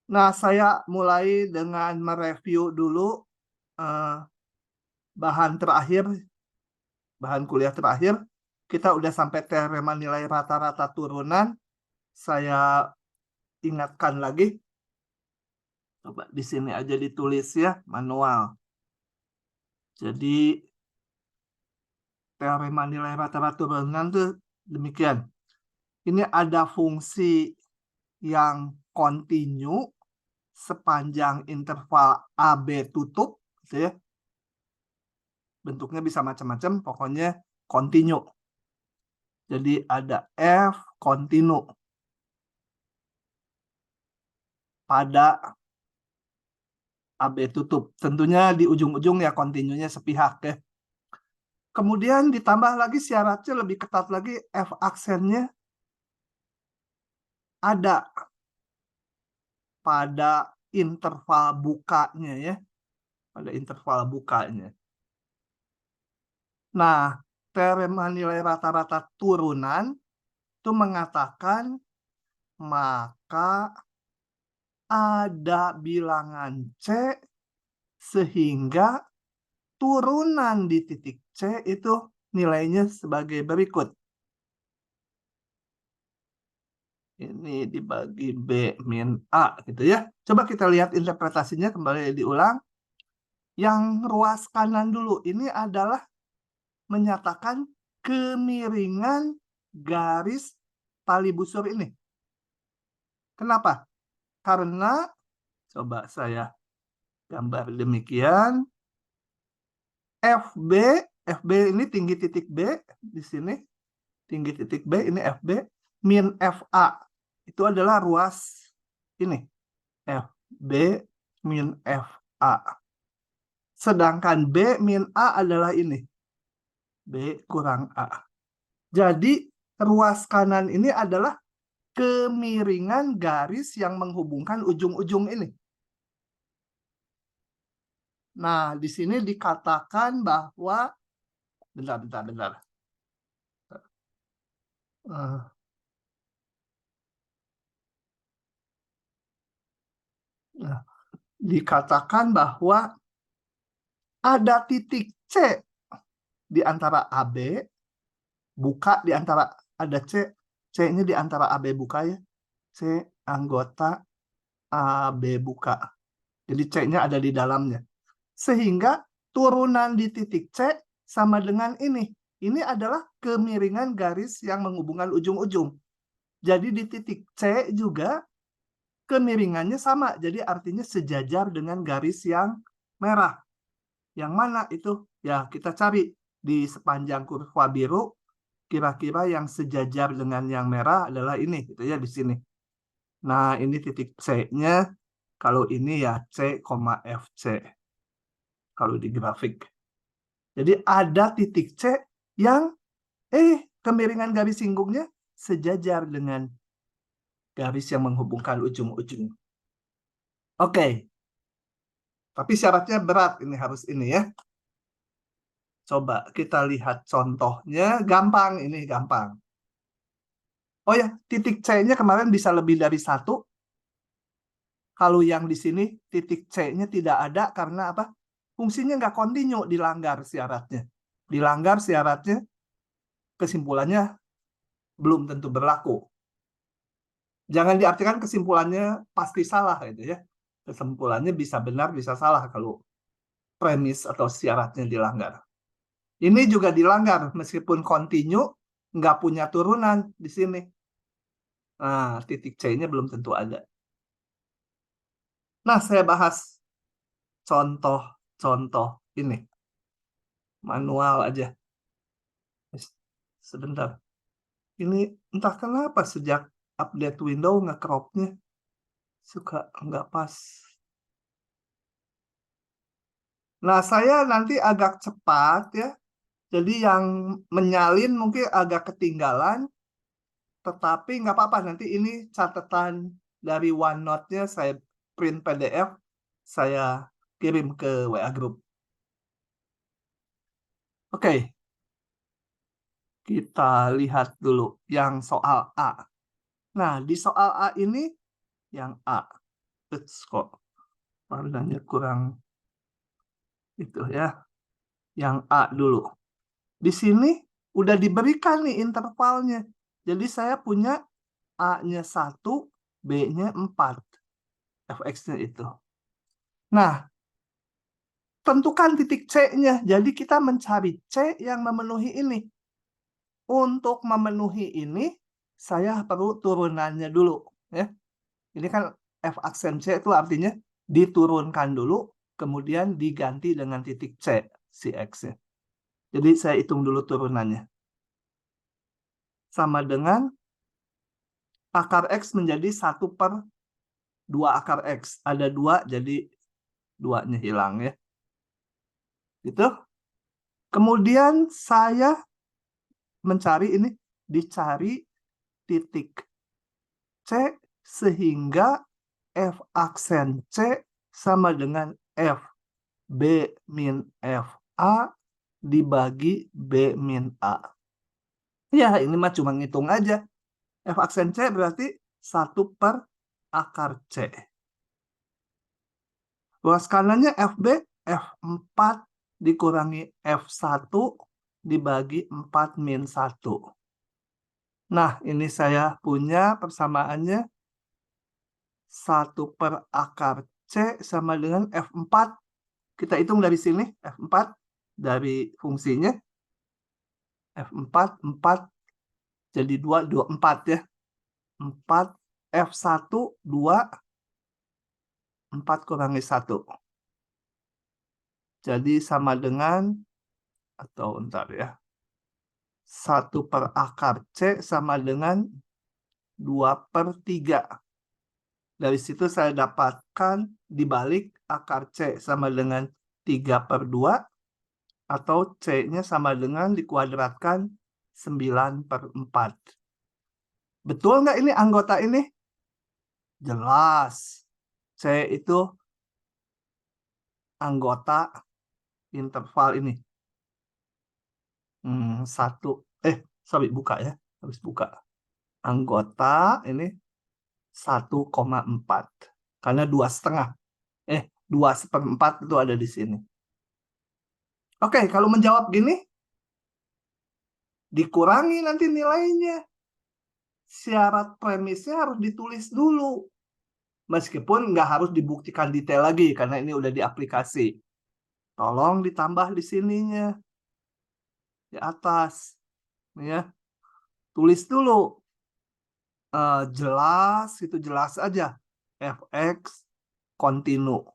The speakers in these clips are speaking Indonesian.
Nah, saya mulai dengan mereview dulu eh, bahan terakhir, bahan kuliah terakhir. Kita udah sampai teorema nilai rata-rata turunan. Saya ingatkan lagi. Coba di sini aja ditulis ya, manual. Jadi teorema nilai rata-rata turunan itu demikian. Ini ada fungsi yang kontinu sepanjang interval AB tutup, gitu ya. Bentuknya bisa macam-macam, pokoknya kontinu. Jadi ada F kontinu pada AB tutup. Tentunya di ujung-ujung ya kontinunya sepihak ya. Kemudian ditambah lagi syaratnya lebih ketat lagi, F aksennya ada pada interval bukanya ya. Pada interval bukanya. Nah, teorema nilai rata-rata turunan itu mengatakan maka ada bilangan C sehingga turunan di titik C itu nilainya sebagai berikut. Ini dibagi B min A gitu ya. Coba kita lihat interpretasinya kembali diulang. Yang ruas kanan dulu ini adalah menyatakan kemiringan garis tali busur ini. Kenapa? Karena coba saya gambar demikian. FB ini tinggi titik B di sini. Tinggi titik B ini FB min FA. Itu adalah ruas ini. FB min FA. Sedangkan B min A adalah ini. B kurang A. Jadi ruas kanan ini adalah kemiringan garis yang menghubungkan ujung-ujung ini. Nah, di sini dikatakan bahwa bentar. Dikatakan bahwa ada titik C di antara AB, buka di antara ada C-nya di antara AB buka ya. C anggota AB buka. Jadi C-nya ada di dalamnya. Sehingga turunan di titik C sama dengan ini. Ini adalah kemiringan garis yang menghubungkan ujung-ujung. Jadi di titik C juga kemiringannya sama. Jadi artinya sejajar dengan garis yang merah. Yang mana itu? Ya, kita cari di sepanjang kurva biru, kira-kira yang sejajar dengan yang merah adalah ini, gitu ya, di sini. Nah, ini titik C-nya. Kalau ini ya C, FC. Kalau di grafik. Jadi ada titik C yang kemiringan garis singgungnya sejajar dengan garis yang menghubungkan ujung-ujung. Oke. Tapi syaratnya berat, ini harus ini ya. Coba kita lihat contohnya, gampang, ini gampang. Oh ya, titik C-nya kemarin bisa lebih dari 1. Kalau yang di sini titik C-nya tidak ada karena apa? Fungsinya nggak kontinu, dilanggar syaratnya. Dilanggar syaratnya, kesimpulannya belum tentu berlaku. Jangan diartikan kesimpulannya pasti salah gitu ya. Kesimpulannya bisa benar, bisa salah kalau premis atau syaratnya dilanggar. Ini juga dilanggar meskipun kontinu, nggak punya turunan di sini. Nah, titik C-nya belum tentu ada. Nah, saya bahas contoh-contoh ini. Manual aja. Sebentar. Ini entah kenapa sejak update Windows nge-cropnya suka nggak pas. Nah, saya nanti agak cepat ya. Jadi yang menyalin mungkin agak ketinggalan. Tetapi nggak apa-apa. Nanti ini catatan dari OneNote-nya saya print PDF. Saya kirim ke WA Group. Oke. Kita lihat dulu yang soal A. Nah, di soal A ini yang A. kok warnanya kurang itu ya. Yang A dulu. Di sini udah diberikan nih intervalnya. Jadi saya punya A-nya 1, B-nya 4. Fx-nya itu. Nah, tentukan titik C-nya. Jadi kita mencari C yang memenuhi ini. Untuk memenuhi ini, saya perlu turunannya dulu. Ya. Ini kan F aksen C itu artinya diturunkan dulu, kemudian diganti dengan titik C, si X-nya. Jadi saya hitung dulu turunannya. Sama dengan akar X menjadi 1/2 akar X. Ada 2, jadi 2-nya hilang ya. Gitu. Kemudian saya mencari ini, dicari titik C sehingga F aksen C sama dengan F B min F A dibagi B min A. Ya, ini mah cuma ngitung aja. F aksen C berarti 1/4 C. Ruas kanannya FB, F4 dikurangi F1 dibagi 4 min 1. Nah, ini saya punya persamaannya 1/4 C sama dengan F4. Kita hitung dari sini, F4 dari fungsinya. F4, 4, jadi 2, 4 ya. 4, F1, 2, 4 kurangi 1. Jadi sama dengan, atau bentar ya, 1/4 C sama dengan 2/3. Dari situ saya dapatkan dibalik akar C sama dengan 3/2, atau C-nya sama dengan dikuadratkan 9/4. Betul nggak ini anggota ini? Jelas. C itu anggota interval ini. Buka ya. Habis buka. Anggota ini 1,4. Karena 2,5. 2/4 itu ada di sini. Oke, kalau menjawab gini, dikurangi nanti nilainya. Syarat premisnya harus ditulis dulu. Meskipun nggak harus dibuktikan detail lagi, karena ini udah diaplikasi. Tolong ditambah di sininya. Di atas. Ya. Tulis dulu. Jelas, itu jelas aja. Fx kontinu.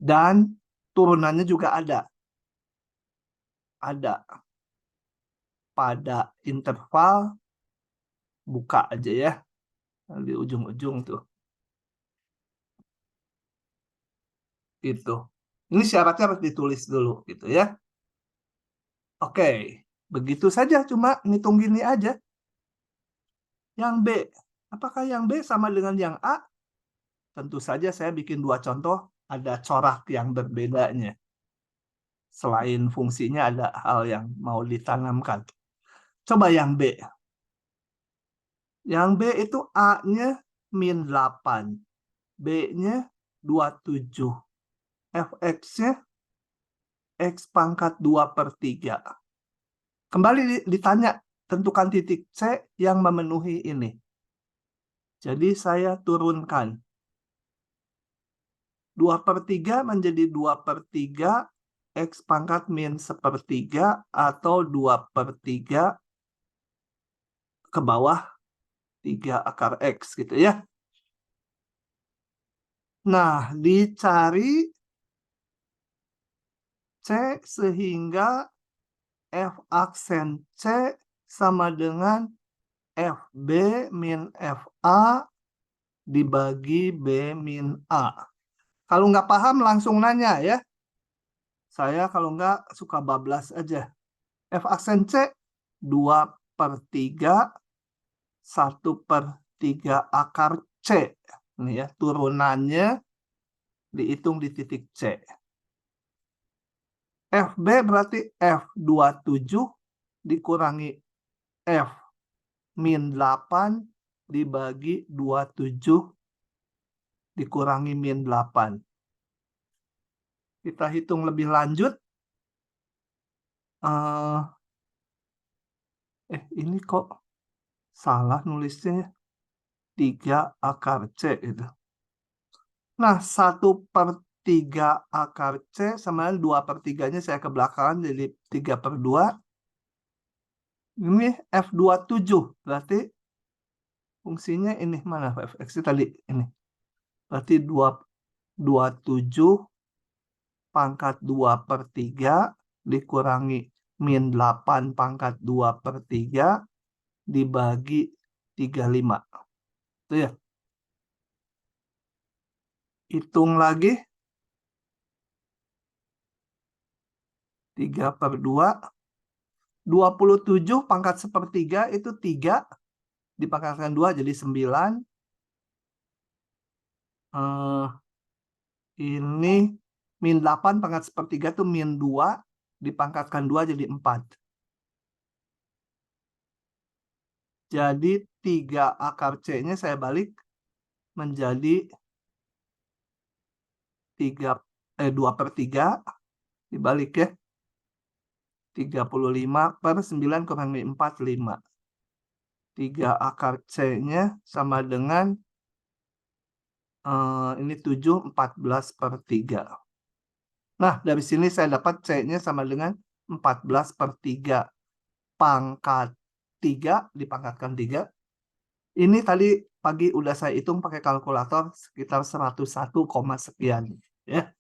Dan turunannya juga ada. Ada. Pada interval, buka aja ya. Di ujung-ujung tuh. Gitu. Ini syaratnya harus ditulis dulu gitu ya. Oke, begitu saja, cuma ngitung gini aja. Yang B, apakah yang B sama dengan yang A? Tentu saja saya bikin 2 contoh, ada corak yang berbedanya. Selain fungsinya ada hal yang mau ditanamkan. Coba yang B. Yang B itu A-nya min 8. B-nya 27. Fx-nya X pangkat 2/3. Kembali ditanya, tentukan titik C yang memenuhi ini. Jadi saya turunkan. 2/3 menjadi 2/3 X pangkat min 1/3 atau 2/3 ke bawah 3 akar X gitu ya. Nah, dicari C sehingga F aksen C sama dengan FB min FA dibagi B min A. Kalau nggak paham langsung nanya ya. Saya kalau nggak suka bablas aja. F aksen C 2/3 1/3 akar C. Ini ya, turunannya dihitung di titik C. FB berarti F27 dikurangi F min 8 dibagi 27 dikurangi min 8. Kita hitung lebih lanjut. Ini kok salah nulisnya. 3 akar C itu. Nah, 1/3 akar C sama 2/3-nya saya ke belakang jadi 3/2. Ini F27. Berarti fungsinya ini mana Fx tadi? Ini. Berarti 27 pangkat 2/3 dikurangi min 8 pangkat 2/3 dibagi 35. Itu ya. Hitung lagi. 3/2. 27 pangkat 1/3 itu 3. Dipangkatkan 2 jadi 9. Ini min 8 pangkat 1/3 itu min 2. Dipangkatkan 2 jadi 4. Jadi 3 akar C-nya saya balik menjadi 2/3 dibalik ya. 35/9 kurangi 4, 5. 3 akar C-nya sama dengan ini 7, 14/3. Nah, dari sini saya dapat C-nya sama dengan 14/3 pangkat 3 dipangkatkan 3. Ini tadi pagi udah saya hitung pakai kalkulator sekitar 101, sekian ya.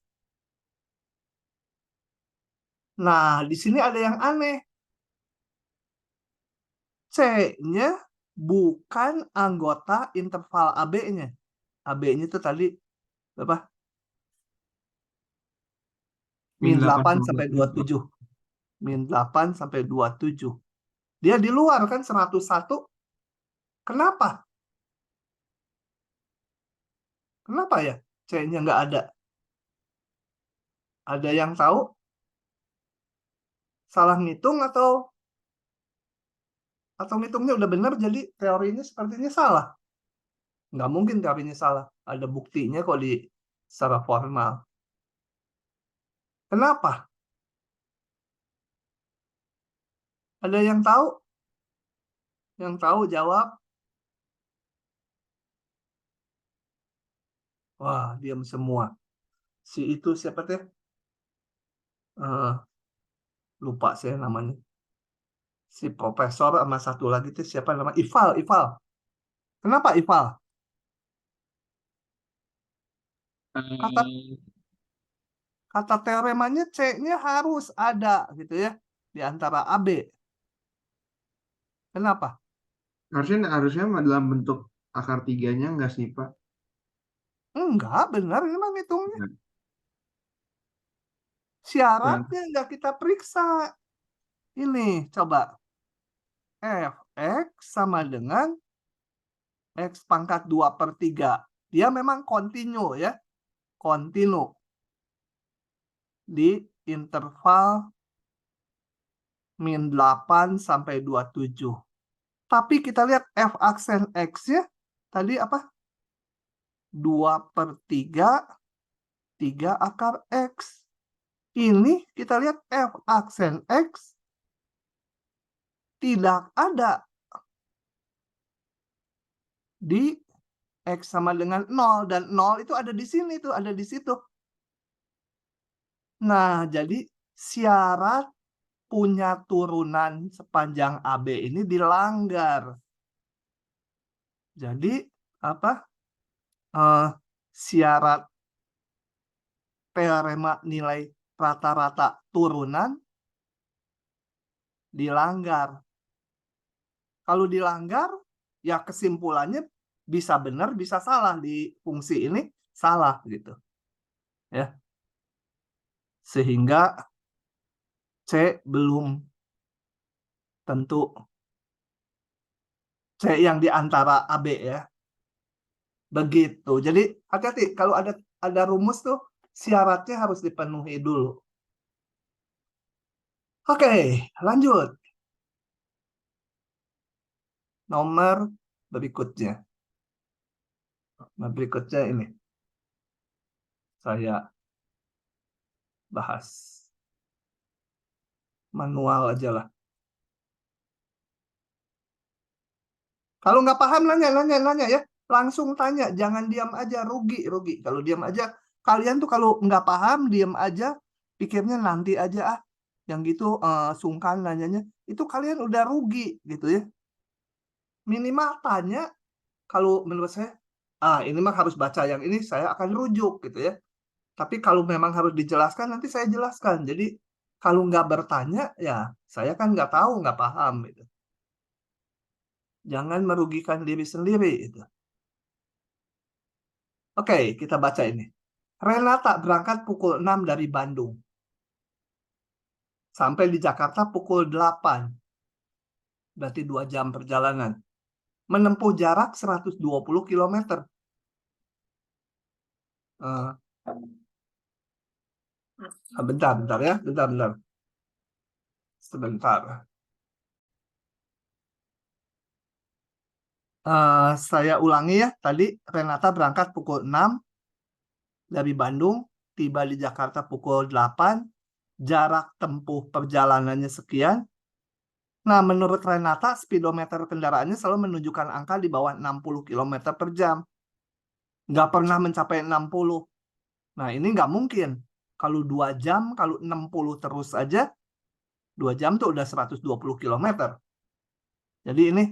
Nah, di sini ada yang aneh. C-nya bukan anggota interval AB-nya. AB-nya itu tadi berapa? Min 8 sampai 27. Min 8 sampai 27. Dia di luar kan 101. Kenapa? Kenapa ya C-nya nggak ada? Ada yang tahu? Salah ngitung atau ngitungnya udah benar jadi teorinya sepertinya salah? Nggak mungkin teorinya salah. Ada buktinya kok secara formal. Kenapa? Ada yang tahu? Yang tahu jawab. Wah, diam semua. Si itu siapa teh? Lupa saya namanya. Si profesor sama satu lagi tuh siapa namanya? Ival. Kenapa Ival? Kata kata teoremanya C-nya harus ada gitu ya di antara AB. Kenapa? Harusnya dalam bentuk akar 3-nya enggak sih, Pak? Enggak, benar ini mah hitungnya. Nah, Syaratnya enggak kita periksa. Ini coba. Fx sama dengan X pangkat 2/3. Dia memang kontinu ya. Kontinu. Di interval min 8 sampai 27. Tapi kita lihat F aksen X-nya tadi apa? 2/3 3 akar X. Ini kita lihat F aksen X tidak ada di X sama dengan 0. Dan 0 itu ada di sini, tuh ada di situ. Nah, jadi syarat punya turunan sepanjang AB ini dilanggar. Jadi apa? Syarat teorema nilai rata-rata turunan dilanggar. Kalau dilanggar, ya kesimpulannya bisa benar, bisa salah di fungsi ini salah gitu. Ya. Sehingga C belum tentu C yang di antara AB ya. Begitu. Jadi hati-hati kalau ada rumus tuh syaratnya harus dipenuhi dulu. Oke, lanjut. Nomor berikutnya. Nah, berikutnya ini. Saya bahas manual aja lah. Kalau nggak paham nanya ya, langsung tanya, jangan diam aja, rugi. Kalau diam aja, kalian tuh kalau nggak paham diam aja, pikirnya nanti aja yang gitu sungkan nanyanya, itu kalian udah rugi gitu ya. Minimal tanya, kalau menurut saya, ini mah harus baca yang ini, saya akan rujuk gitu ya. Tapi kalau memang harus dijelaskan, nanti saya jelaskan. Jadi kalau nggak bertanya, ya saya kan nggak tahu, nggak paham gitu. Jangan merugikan diri sendiri itu. Oke, kita baca ini. Renata berangkat pukul 6 dari Bandung. Sampai di Jakarta pukul 8. Berarti 2 jam perjalanan. Menempuh jarak 120 km. Bentar ya. Bentar. Sebentar. Saya ulangi ya. Tadi Renata berangkat pukul 6 dari Bandung. Tiba di Jakarta pukul 8. Jarak tempuh perjalanannya sekian. Nah, menurut Renata, speedometer kendaraannya selalu menunjukkan angka di bawah 60 km per jam. Nggak pernah mencapai 60. Nah, ini nggak mungkin. Kalau 2 jam, kalau 60 terus aja, 2 jam tuh udah 120 km. Jadi ini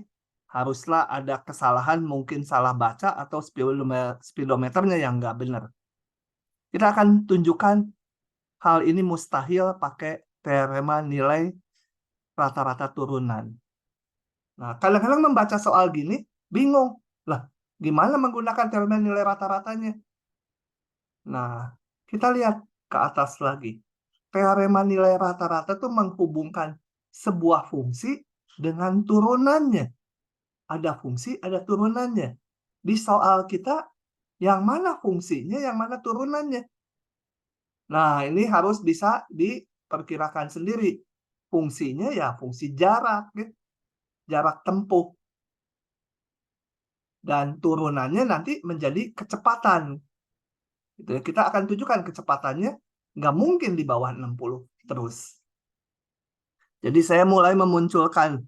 haruslah ada kesalahan, mungkin salah baca atau speedometernya yang nggak benar. Kita akan tunjukkan hal ini mustahil pakai teorema nilai rata-rata turunan. Nah, kadang-kadang membaca soal gini, bingung. Lah, gimana menggunakan teorema nilai rata-ratanya? Nah, kita lihat ke atas lagi. Teorema nilai rata-rata itu menghubungkan sebuah fungsi dengan turunannya. Ada fungsi, ada turunannya. Di soal kita, yang mana fungsinya, yang mana turunannya? Nah, ini harus bisa diperkirakan sendiri. Fungsinya ya fungsi jarak, gitu. Jarak tempuh. Dan turunannya nanti menjadi kecepatan. Gitu ya. Kita akan tunjukkan kecepatannya nggak mungkin di bawah 60 terus. Jadi saya mulai memunculkan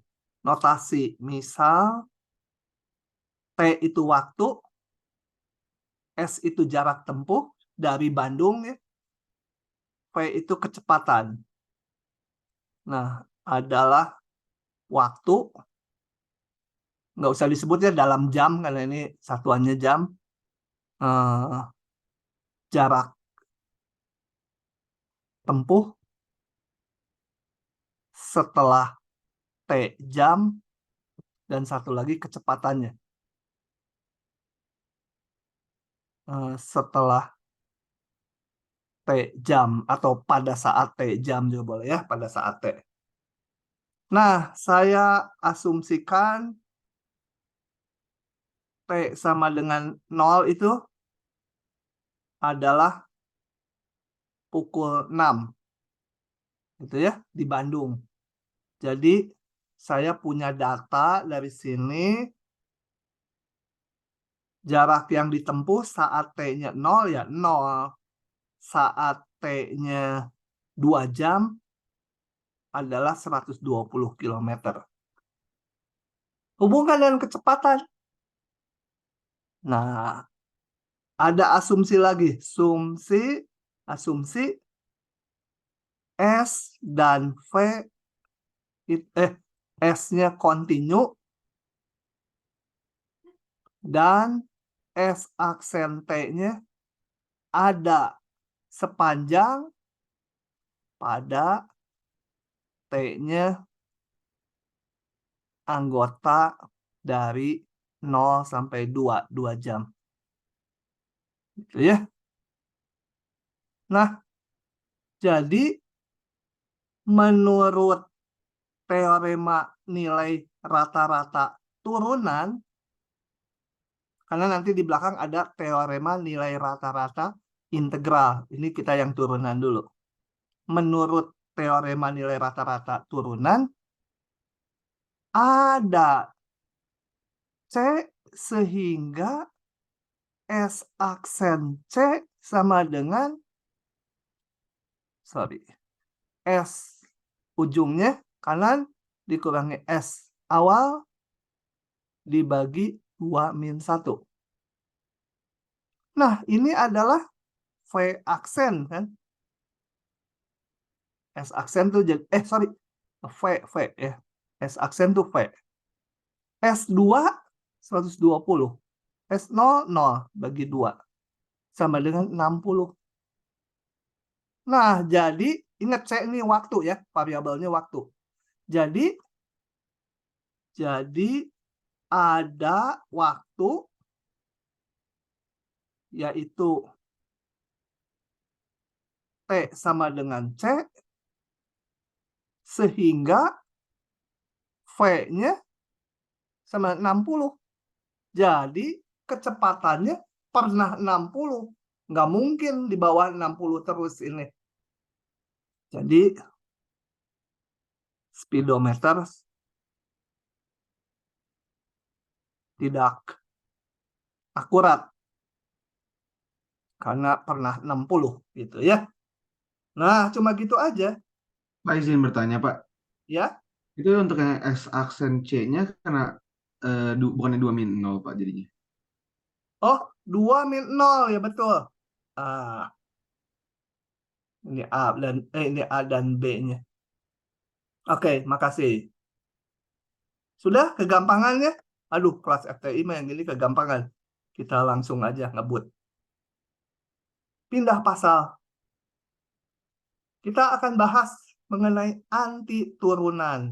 notasi. Misal T itu waktu, S itu jarak tempuh dari Bandung ya. V itu kecepatan. Nah, adalah waktu, nggak usah disebutnya dalam jam karena ini satuannya jam. Jarak tempuh setelah T jam, dan satu lagi kecepatannya. Setelah T jam atau pada saat T jam juga boleh ya, pada saat T. Nah, saya asumsikan T sama dengan 0 itu adalah pukul 6. Gitu ya, di Bandung. Jadi, saya punya data dari sini. Jarak yang ditempuh saat T-nya 0 ya 0. Saat T-nya 2 jam adalah 120 km. Hubungkan dengan kecepatan. Nah, ada asumsi lagi. Asumsi S dan V, S-nya kontinu dan S aksen T-nya ada sepanjang pada T-nya anggota dari 0 sampai 2 jam. Gitu ya. Nah, jadi menurut teorema nilai rata-rata turunan, karena nanti di belakang ada teorema nilai rata-rata integral. Ini kita yang turunan dulu. Menurut teorema nilai rata-rata turunan, ada C sehingga S aksen C sama dengan, S ujungnya kanan dikurangi S awal dibagi 2-1. Nah, ini adalah V aksen kan. S aksen tuh jadi, V ya. S aksen tuh V. S2 120. S0 0 bagi 2 sama dengan 60. Nah, jadi ingat saya ini waktu ya, variabelnya waktu. Jadi ada waktu yaitu T sama dengan C sehingga V-nya sama 60. Jadi kecepatannya pernah 60. Nggak mungkin di bawah 60 terus ini. Jadi speedometer tidak akurat karena pernah 60 gitu ya. Nah, cuma gitu aja Pak izin bertanya Pak. ya. Itu untuk yang S aksen C-nya karena bukannya 2-0 Pak jadinya. Oh, 2-0 ya betul. Ini A dan B-nya. Oke, makasih. Sudah kegampangannya? Aduh, kelas FTI mah yang ini kegampangan. Kita langsung aja ngebut. Pindah pasal. Kita akan bahas mengenai anti turunan.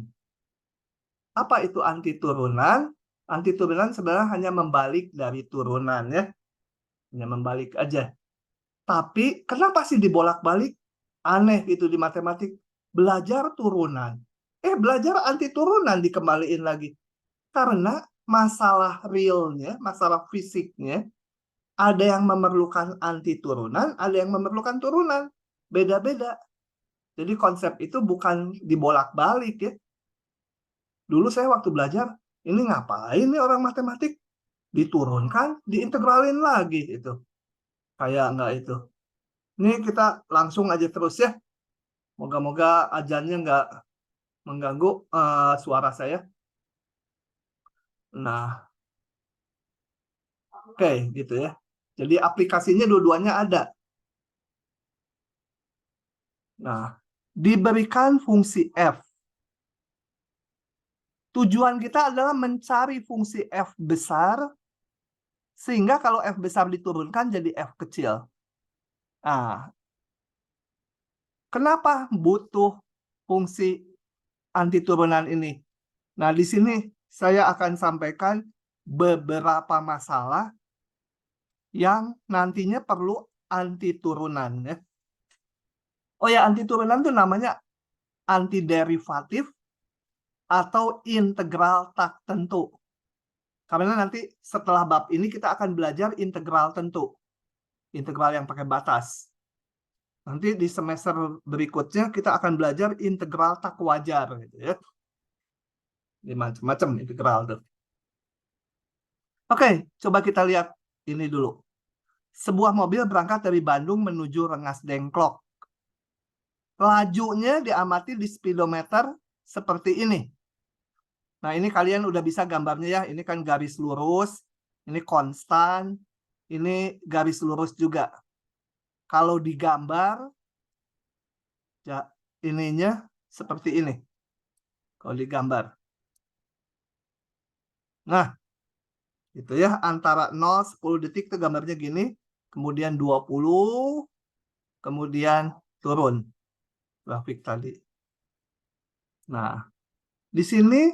Apa itu anti turunan? Anti turunan sebenarnya hanya membalik dari turunan ya. Hanya membalik aja. Tapi kenapa sih dibolak-balik? Aneh itu di matematik. Belajar turunan. Belajar anti turunan dikembaliin lagi. Karena masalah realnya, masalah fisiknya, ada yang memerlukan anti turunan, ada yang memerlukan turunan. Beda-beda. Jadi konsep itu bukan dibolak-balik ya. Dulu saya waktu belajar, ini ngapain nih orang matematik? Diturunkan, diintegralin lagi itu. Kayak nggak itu. Ini kita langsung aja terus ya. Moga-moga ajannya nggak mengganggu suara saya. Nah, oke gitu ya. Jadi aplikasinya dua-duanya ada. Nah, diberikan fungsi f. Tujuan kita adalah mencari fungsi f besar, sehingga kalau f besar diturunkan jadi f kecil. Nah, kenapa butuh fungsi anti turunan ini? Nah, di sini saya akan sampaikan beberapa masalah yang nantinya perlu anti turunan ya. Oh ya, anti turunan itu namanya anti derivatif atau integral tak tentu. Karena nanti setelah bab ini kita akan belajar integral tentu. Integral yang pakai batas. Nanti di semester berikutnya kita akan belajar integral tak wajar gitu ya. Ini macam-macam integral tuh. Oke, coba kita lihat ini dulu. Sebuah mobil berangkat dari Bandung menuju Rengas Dengklok. Lajunya diamati di speedometer seperti ini. Nah, ini kalian udah bisa gambarnya ya. Ini kan garis lurus, ini konstan, ini garis lurus juga. Kalau digambar, ya ininya seperti ini. Kalau digambar. Nah, itu ya, antara 0, 10 detik itu gambarnya gini, kemudian 20, kemudian turun grafik tadi. Nah, di sini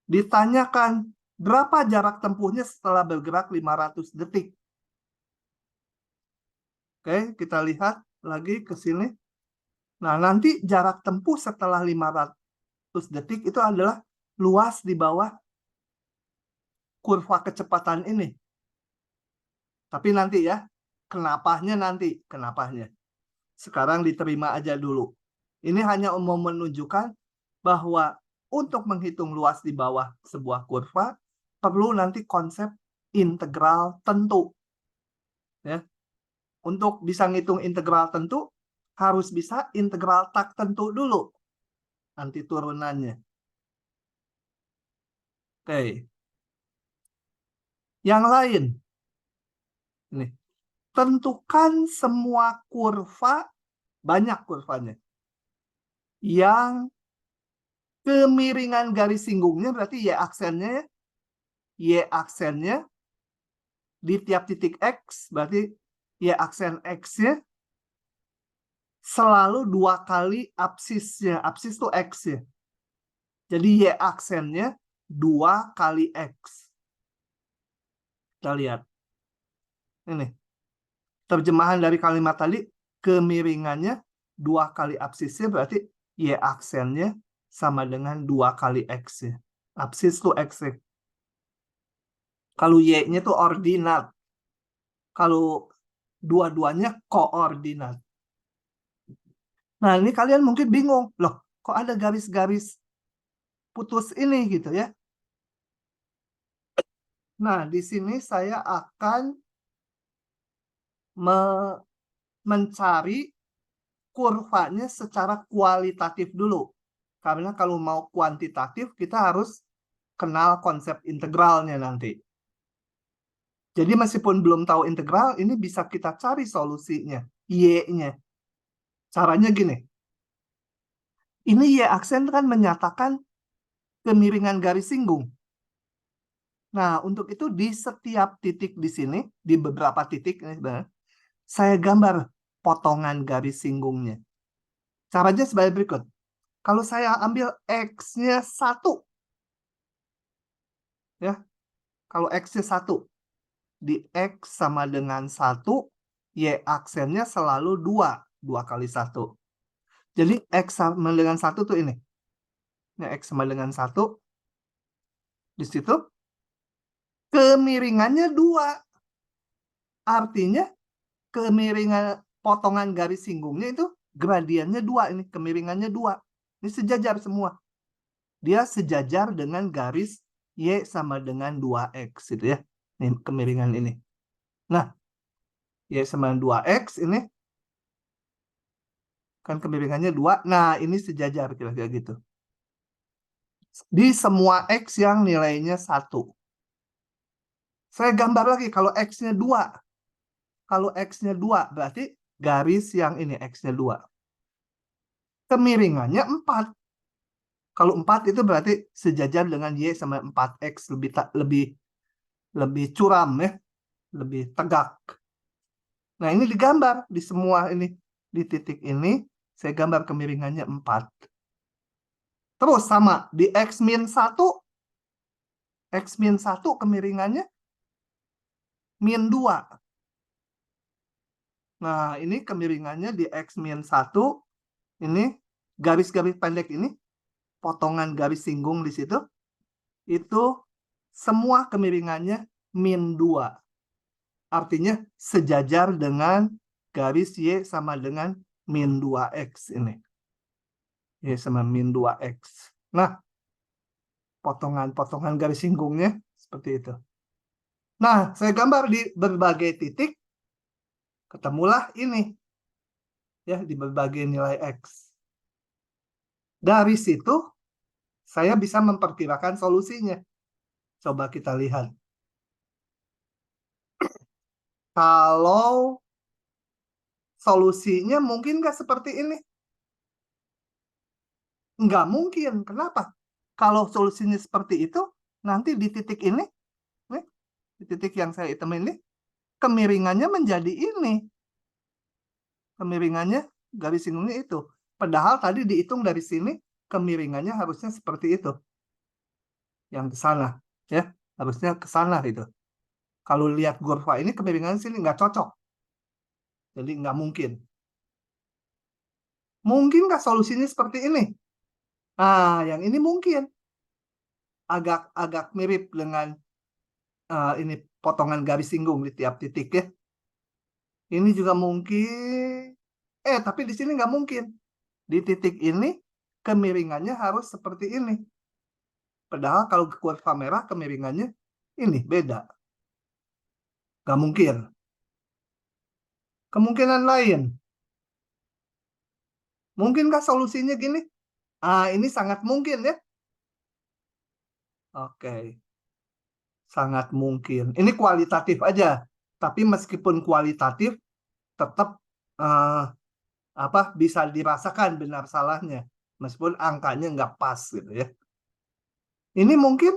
ditanyakan berapa jarak tempuhnya setelah bergerak 500 detik. Oke, kita lihat lagi ke sini. Nah, nanti jarak tempuh setelah 500 detik itu adalah luas di bawah kurva kecepatan ini. Tapi nanti ya, kenapanya nanti, kenapanya. Sekarang diterima aja dulu. Ini hanya mau menunjukkan bahwa untuk menghitung luas di bawah sebuah kurva, perlu nanti konsep integral tentu. Ya. Untuk bisa ngitung integral tentu, harus bisa integral tak tentu dulu. Nanti turunannya. Oke. Yang lain. Ini. Tentukan semua kurva, banyak kurvanya, yang kemiringan garis singgungnya berarti y-aksennya di tiap titik X, berarti y-aksen X-nya selalu 2 kali absisnya. Absis itu X ya. Jadi y-aksennya 2 kali X. Kita lihat. Ini. Terjemahan dari kalimat tadi, kemiringannya 2 kali absisnya berarti y-aksennya sama dengan 2 kali X ya. Absis itu X ya. Kalau y-nya itu ordinat. Kalau dua-duanya koordinat. Nah, ini kalian mungkin bingung. Loh, kok ada garis-garis putus ini gitu ya. Nah, di sini saya akan mencari kurvanya secara kualitatif dulu. Karena kalau mau kuantitatif, kita harus kenal konsep integralnya nanti. Jadi meskipun belum tahu integral, ini bisa kita cari solusinya, y-nya. Caranya gini. Ini y-aksen kan menyatakan kemiringan garis singgung. Nah, untuk itu di setiap titik di sini, di beberapa titik, saya gambar potongan garis singgungnya. Caranya sebagai berikut. Kalau saya ambil X-nya 1, ya, kalau X-nya 1, di X sama dengan 1, Y-aksennya selalu 2, 2 kali 1. Jadi X sama dengan 1 tuh ini. Ini X sama dengan 1, di situ kemiringannya 2. Artinya kemiringan potongan garis singgungnya itu gradiennya 2, ini kemiringannya 2. Ini sejajar semua. Dia sejajar dengan garis Y sama dengan 2X gitu ya. Ini kemiringan ini. Nah, Y sama 2X ini kan kemiringannya 2. Nah, ini sejajar kira-kira gitu. Di semua X yang nilainya 1. Saya gambar lagi kalau X-nya 2. Kalau X-nya 2 berarti garis yang ini X-nya 2. Kemiringannya 4. Kalau 4 itu berarti sejajar dengan Y sama 4X, lebih curam ya, lebih tegak. Nah, ini digambar di semua ini, di titik ini saya gambar kemiringannya 4. Terus sama di X-1, X-1 kemiringannya -2. Nah, ini kemiringannya di X-1, ini garis-garis pendek ini, potongan garis singgung di situ, itu semua kemiringannya -2. Artinya sejajar dengan garis Y sama dengan -2X ini. Y sama -2X. Nah, potongan-potongan garis singgungnya seperti itu. Nah, saya gambar di berbagai titik, ketemulah ini. Ya, di berbagai nilai X. Dari situ, saya bisa memperkirakan solusinya. Coba kita lihat. Kalau solusinya mungkin nggak seperti ini? Nggak mungkin. Kenapa? Kalau solusinya seperti itu, nanti di titik ini, nih, di titik yang saya hitam ini, kemiringannya menjadi ini. Kemiringannya garis singgungnya itu. Padahal tadi dihitung dari sini, kemiringannya harusnya seperti itu. Yang ke sana. Ya, harusnya ke sana itu. Kalau lihat kurva ini, kemiringannya sini nggak cocok. Jadi nggak mungkin. Mungkinkah solusinya seperti ini? Nah, yang ini mungkin. Agak mirip dengan ini potongan garis singgung di tiap titik ya. Ini juga mungkin. Tapi di sini nggak mungkin. Di titik ini kemiringannya harus seperti ini. Padahal kalau kurva merah kemiringannya ini beda. Nggak mungkin. Kemungkinan lain. Mungkinkah solusinya gini? Ini sangat mungkin ya. Oke. Sangat mungkin. Ini kualitatif aja. Tapi meskipun kualitatif, tetap bisa dirasakan benar salahnya. Meskipun angkanya nggak pas gitu ya. Ini mungkin.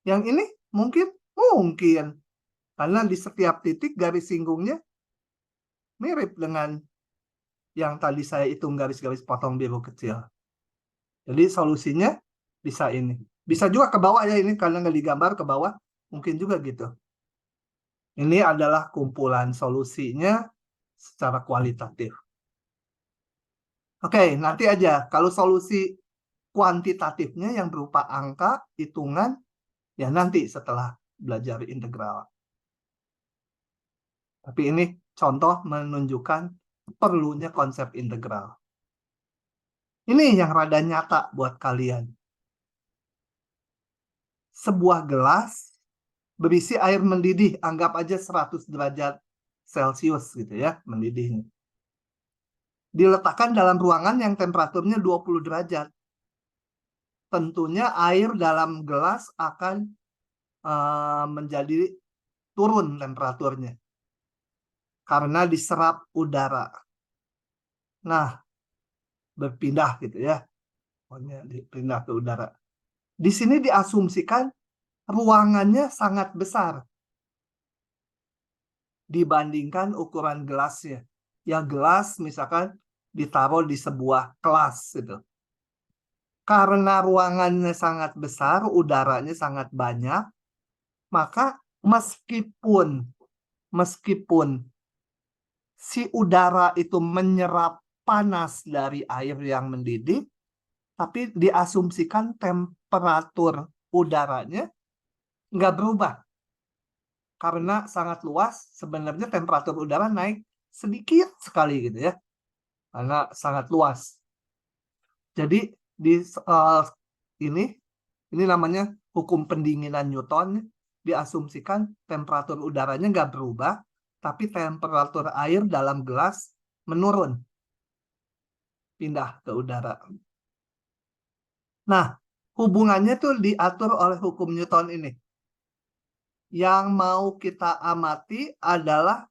Yang ini mungkin. Karena di setiap titik garis singgungnya mirip dengan yang tadi saya hitung garis-garis potong biru kecil. Jadi solusinya bisa ini. Bisa juga ke bawah ya ini, karena nggak digambar ke bawah. Mungkin juga gitu. Ini adalah kumpulan solusinya secara kualitatif. Oke, nanti aja. Kalau solusi kuantitatifnya yang berupa angka, hitungan, ya nanti setelah belajar integral. Tapi ini contoh menunjukkan perlunya konsep integral. Ini yang rada nyata buat kalian. Sebuah gelas berisi air mendidih, anggap aja 100 derajat Celcius gitu ya, mendidihnya. Diletakkan dalam ruangan yang temperaturnya 20 derajat. Tentunya air dalam gelas akan menjadi turun temperaturnya karena diserap udara. Nah, berpindah gitu ya. Pokoknya dipindah ke udara. Di sini diasumsikan ruangannya sangat besar dibandingkan ukuran gelasnya. Ya gelas misalkan ditaruh di sebuah kelas gitu. Karena ruangannya sangat besar, udaranya sangat banyak, maka meskipun si udara itu menyerap panas dari air yang mendidih, tapi diasumsikan temperatur udaranya nggak berubah. Karena sangat luas, sebenarnya temperatur udara naik sedikit sekali gitu ya. Karena sangat luas. Jadi di ini namanya hukum pendinginan Newton, diasumsikan temperatur udaranya nggak berubah, tapi temperatur air dalam gelas menurun, pindah ke udara. Nah, hubungannya tuh diatur oleh hukum Newton ini. Yang mau kita amati adalah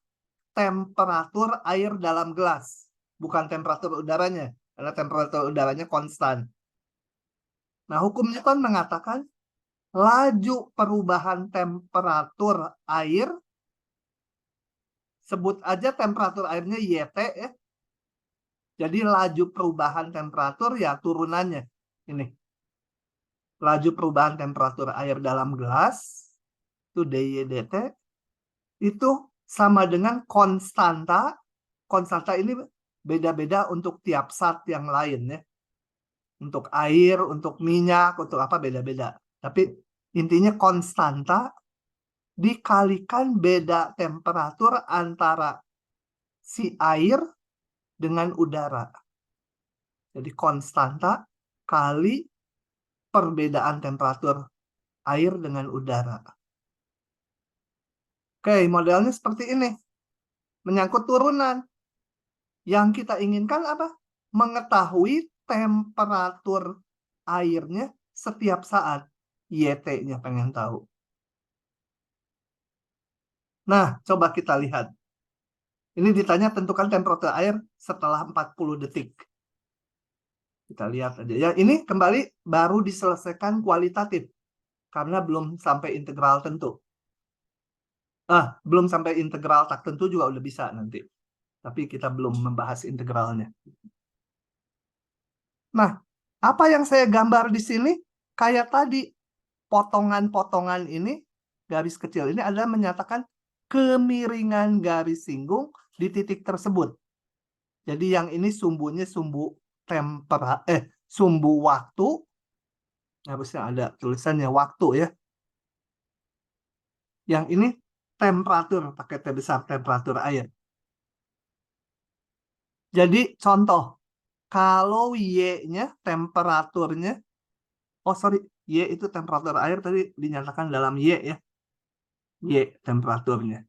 temperatur air dalam gelas, bukan temperatur udaranya, karena temperatur udaranya konstan. Nah, hukum Newton mengatakan laju perubahan temperatur air, sebut aja temperatur airnya YT ya. Jadi laju perubahan temperatur ya turunannya. Ini. Laju perubahan temperatur air dalam gelas, itu DY dt, itu sama dengan konstanta. Konstanta ini beda-beda untuk tiap zat yang lain ya. Untuk air, untuk minyak, untuk apa beda-beda. Tapi intinya konstanta dikalikan beda temperatur antara si air dengan udara. Jadi konstanta kali perbedaan temperatur air dengan udara. Oke, modelnya seperti ini. Menyangkut turunan. Yang kita inginkan apa? Mengetahui temperatur airnya setiap saat. YT-nya pengen tahu. Nah, coba kita lihat. Ini ditanya tentukan temperatur air setelah 40 detik. Kita lihat aja ya. Ini kembali baru diselesaikan kualitatif. Karena belum sampai integral tentu. Belum sampai integral tak tentu juga udah bisa nanti. Tapi kita belum membahas integralnya. Nah, apa yang saya gambar di sini? Kayak tadi, potongan-potongan ini, garis kecil ini adalah menyatakan kemiringan garis singgung di titik tersebut. Jadi yang ini sumbunya sumbu sumbu waktu. Harusnya ada tulisannya waktu ya. Yang ini temperatur, pakai T besar, temperatur air. Jadi contoh, kalau Y-nya temperaturnya, Y itu temperatur air tadi dinyatakan dalam Y ya. Y temperaturnya.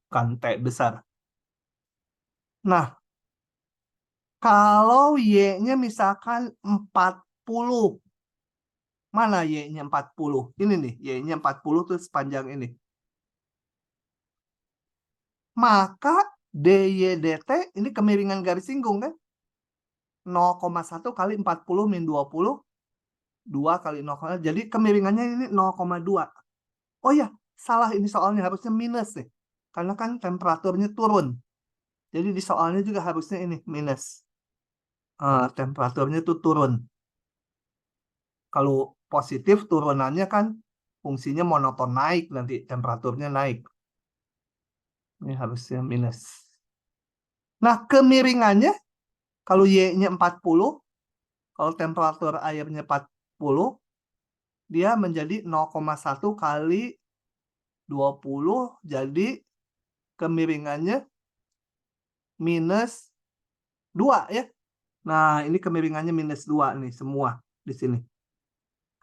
Bukan T besar. Nah, kalau Y-nya misalkan 40. Mana Y-nya 40? Ini nih, Y-nya 40 tuh sepanjang ini. Maka DY/DT ini kemiringan garis singgung kan? 0,1 kali 40 min 20. 2 kali 0, jadi kemiringannya ini 0,2. Oh ya, salah ini soalnya harusnya minus nih. Karena kan temperaturnya turun. Jadi di soalnya juga harusnya ini minus. Temperaturnya tuh turun. Kalau positif turunannya kan fungsinya monoton naik, nanti temperaturnya naik. Ini harusnya minus. Nah, kemiringannya kalau Y-nya 40, kalau temperatur airnya 40, dia menjadi 0,1 kali 20, jadi kemiringannya minus 2 ya. Nah, ini kemiringannya minus 2 nih semua di sini.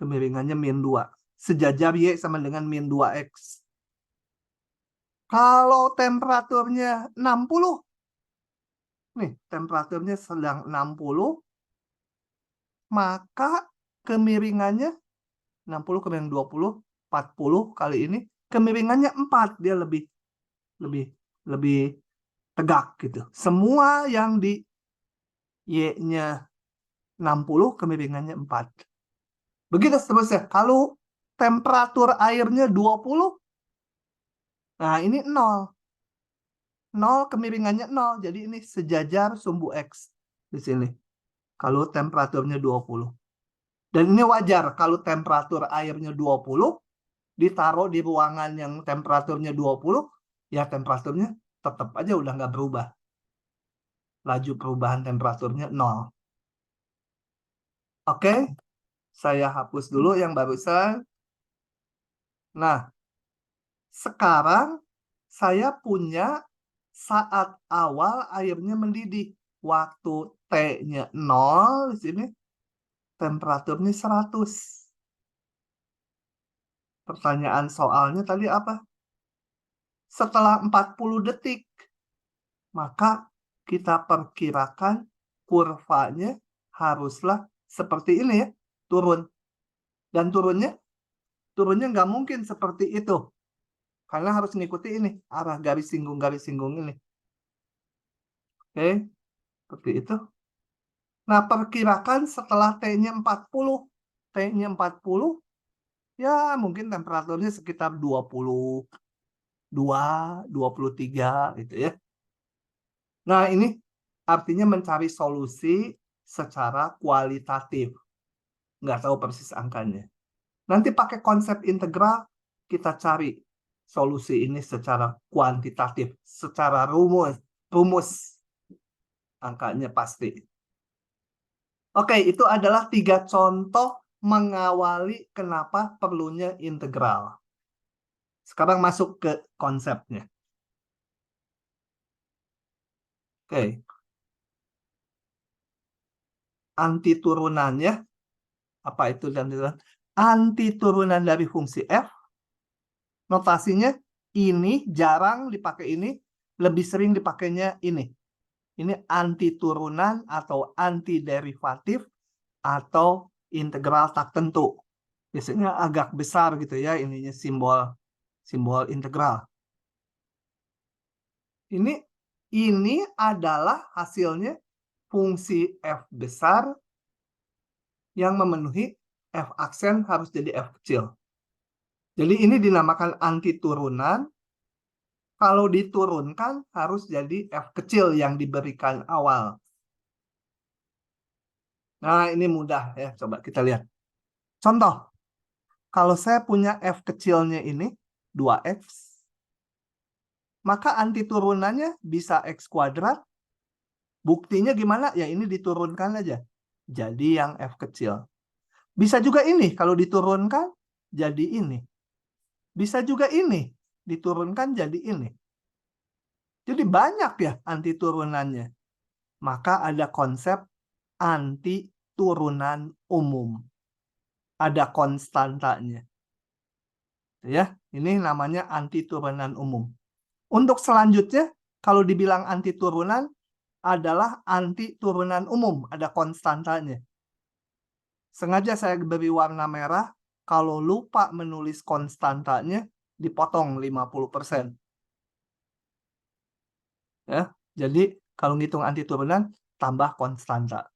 Kemiringannya min 2. Sejajar Y sama dengan min 2X. Kalau temperaturnya 60, nih temperaturnya sedang 60, maka kemiringannya 60 kemiringan 20, 40 kali ini kemiringannya 4, dia lebih tegak gitu. Semua yang di Y-nya 60 kemiringannya 4. Begitu seterusnya. Kalau temperatur airnya 20, nah ini 0. 0 kemiringannya 0. Jadi ini sejajar sumbu X di sini. Kalau temperaturnya 20. Dan ini wajar kalau temperatur airnya 20, ditaruh di ruangan yang temperaturnya 20, ya temperaturnya tetap aja udah nggak berubah. Laju perubahan temperaturnya 0. Oke, saya hapus dulu yang barusan. Nah, sekarang saya punya saat awal airnya mendidih. Waktu T-nya 0 di sini, temperaturnya 100. Pertanyaan soalnya tadi apa? Setelah 40 detik, maka kita perkirakan kurvanya haruslah seperti ini ya, turun. Dan turunnya nggak mungkin seperti itu. Karena harus mengikuti ini, arah garis singgung ini. Oke, seperti itu. Nah, perkirakan setelah T-nya 40. T-nya 40, ya mungkin temperaturnya sekitar 22, 23 gitu ya. Nah, ini artinya mencari solusi secara kualitatif. Nggak tahu persis angkanya. Nanti pakai konsep integral, kita cari solusi ini secara kuantitatif, secara rumus angkanya pasti. Oke, itu adalah 3 contoh mengawali kenapa perlunya integral. Sekarang masuk ke konsepnya. Oke. Antiturunannya, apa itu antiturunan? Antiturunan dari fungsi f, notasinya ini jarang dipakai ini, lebih sering dipakainya ini. Ini antiturunan atau antiderivatif atau integral tak tentu. Biasanya agak besar gitu ya ininya simbol integral. Ini adalah hasilnya fungsi f besar yang memenuhi f aksen harus jadi f kecil. Jadi ini dinamakan antiturunan. Kalau diturunkan harus jadi f kecil yang diberikan awal. Nah, ini mudah ya, coba kita lihat. Contoh, kalau saya punya f kecilnya ini 2x, maka antiturunannya bisa x kuadrat. Buktinya gimana? Ya ini diturunkan aja. Jadi yang f kecil. Bisa juga ini, kalau diturunkan jadi ini. Bisa juga ini, diturunkan jadi ini. Jadi banyak ya antiturunannya. Maka ada konsep antiturunan umum. Ada konstantanya. Ya, ini namanya antiturunan umum. Untuk selanjutnya, kalau dibilang anti turunan, adalah anti turunan umum, ada konstantanya. Sengaja saya beri warna merah, kalau lupa menulis konstantanya, dipotong 50%. Ya, jadi kalau ngitung anti turunan, tambah konstanta.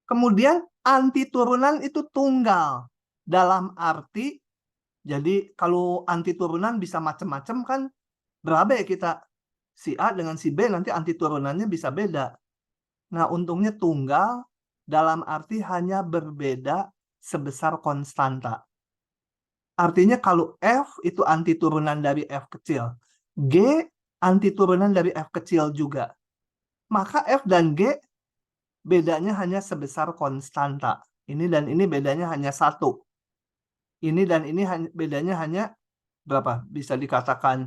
Kemudian anti turunan itu tunggal. Dalam arti, jadi kalau anti turunan bisa macam-macam kan, berapa ya kita? Si A dengan si B nanti anti turunannya bisa beda. Nah, untungnya tunggal dalam arti hanya berbeda sebesar konstanta. Artinya kalau F itu anti turunan dari F kecil, G anti turunan dari F kecil juga. Maka F dan G bedanya hanya sebesar konstanta. Ini dan ini bedanya hanya 1. Ini dan ini bedanya hanya berapa? Bisa dikatakan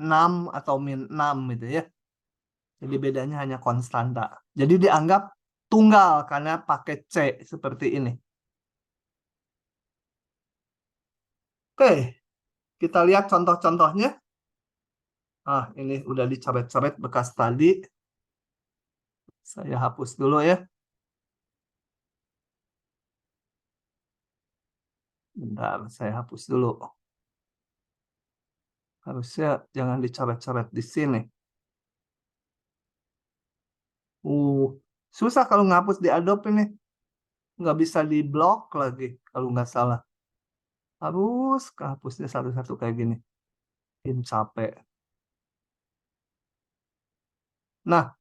6 atau min 6 gitu ya. Jadi bedanya hanya konstanta. Jadi dianggap tunggal karena pakai C seperti ini. Oke, kita lihat contoh-contohnya. Ini udah dicoret-coret bekas tadi. Saya hapus dulu ya. Bentar, saya hapus dulu. Harusnya jangan dicoret-coret di sini. Susah kalau ngapus di Adobe ini. Nggak bisa di-block lagi kalau nggak salah. Harus hapusnya satu-satu kayak gini. Bikin capek. Nah,